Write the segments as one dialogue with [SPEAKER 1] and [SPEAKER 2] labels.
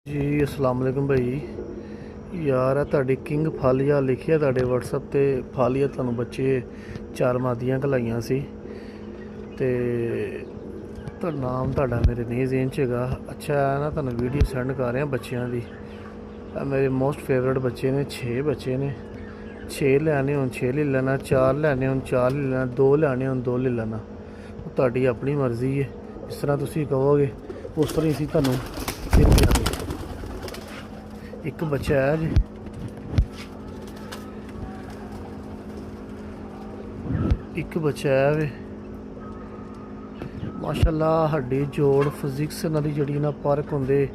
[SPEAKER 1] ਜੀ ਅਸਲਾਮ ਵਾਲੇਕੁਮ ਭਾਈ। ਯਾਰ ਆ ਤੁਹਾਡੀ ਕਿੰਗ ਫਾਲੀਆ ਲਿਖਿਆ ਤੁਹਾਡੇ WhatsApp ਤੇ ਫਾਲੀਆ ਤੁਹਾਨੂੰ ਬੱਚੇ 4 ਮਾਦੀਆਂ ਘਲਾਈਆਂ ਸੀ ਤੇ ਨਾਮ ਤੁਹਾਡਾ ਮੇਰੇ ਨਹੀਂ ਜ਼ੇਨ 'ਚ ਹੈਗਾ। ਅੱਛਾ ਨਾ ਤੁਹਾਨੂੰ ਵੀਡੀਓ ਸੈਂਡ ਕਰ ਰਿਹਾ ਬੱਚਿਆਂ ਦੀ। ਮੇਰੇ ਮੋਸਟ ਫੇਵਰਟ ਬੱਚੇ ਨੇ, 6 ਬੱਚੇ ਨੇ। 6 ਲੈਣੇ ਹੁਣ 6 ਲੈ ਲੈਣਾ, 4 ਲੈਣੇ ਹੁਣ 4 ਲੈ ਲੈਣਾ, 2 ਲੈਣੇ ਹੁਣ 2 ਲੈ ਲੈਣਾ। ਉਹ ਤੁਹਾਡੀ ਆਪਣੀ ਮਰਜ਼ੀ ਹੈ, ਜਿਸ ਤਰ੍ਹਾਂ ਤੁਸੀਂ ਕਹੋਗੇ ਉਸ ਤਰ੍ਹਾਂ ਹੀ ਅਸੀਂ ਤੁਹਾਨੂੰ ਦੇ ਦਿਆਂਗੇ। ਇੱਕ ਬੱਚਾ ਹੈ ਜੀ, ਇੱਕ ਬੱਚਾ ਹੈ ਵੇ ਮਾਸ਼ਾਅੱਲਾ। ਹੱਡੀ ਜੋੜ ਫਿਜ਼ਿਕਸ ਇਹਨਾਂ ਦੀ ਜਿਹੜੀ ਨਾ ਪਾਰਕ ਹੁੰਦੇ,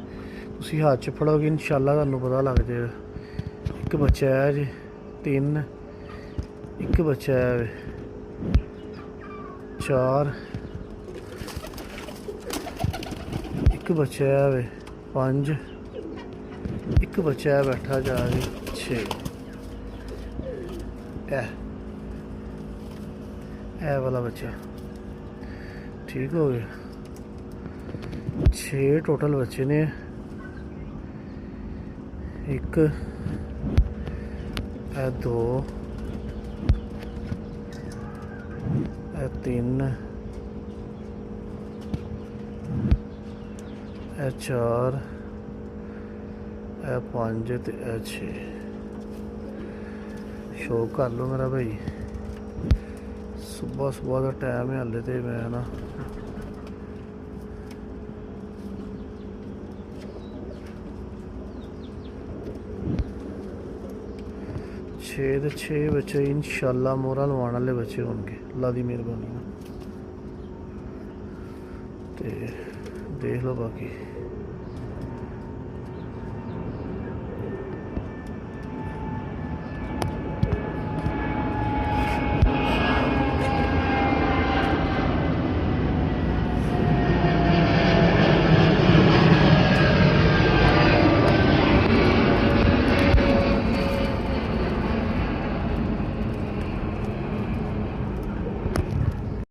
[SPEAKER 1] ਤੁਸੀਂ ਹੱਥ 'ਚ ਫੜੋਗੇ ਇਨਸ਼ਾਅੱਲਾ ਤੁਹਾਨੂੰ ਪਤਾ ਲੱਗ ਜਾਏਗਾ। ਇੱਕ ਬੱਚਾ ਹੈ ਜੀ, 3। ਇੱਕ ਬੱਚਾ ਹੈ ਵੇ 4। ਇੱਕ ਬੱਚਾ ਹੈ ਵੇ 5। ਇੱਕ ਬੱਚਾ ਹੈ ਬੈਠਾ ਜਾ ਕੇ 6। ਇਹ ਵਾਲਾ ਬੱਚਾ ਠੀਕ ਹੋ ਗਿਆ। 6 ਟੋਟਲ ਬੱਚੇ ਨੇ। ਇੱਕ ਇਹ 2 ਇਹ 3 ਇਹ 4 ਇਹ 5 ਤੇ ਇਹ 6। ਸ਼ੌਕ ਕਰ ਲਓ ਮੇਰਾ ਭਾਈ। ਸੁਬਹ ਦਾ ਟਾਈਮ ਹੈ ਹਾਲੇ ਤੇ ਮੈਂ ਨਾ ਛੇ ਦੇ 6 ਬੱਚੇ ਇਨਸ਼ਾਅੱਲਾ ਮੋਹਰਾਂ ਲਵਾਉਣ ਵਾਲੇ ਬੱਚੇ ਹੋਣਗੇ ਅੱਲਾ ਦੀ ਮਿਹਰਬਾਨੀ ਨਾਲ। ਤੇ ਦੇਖ ਲਓ ਬਾਕੀ।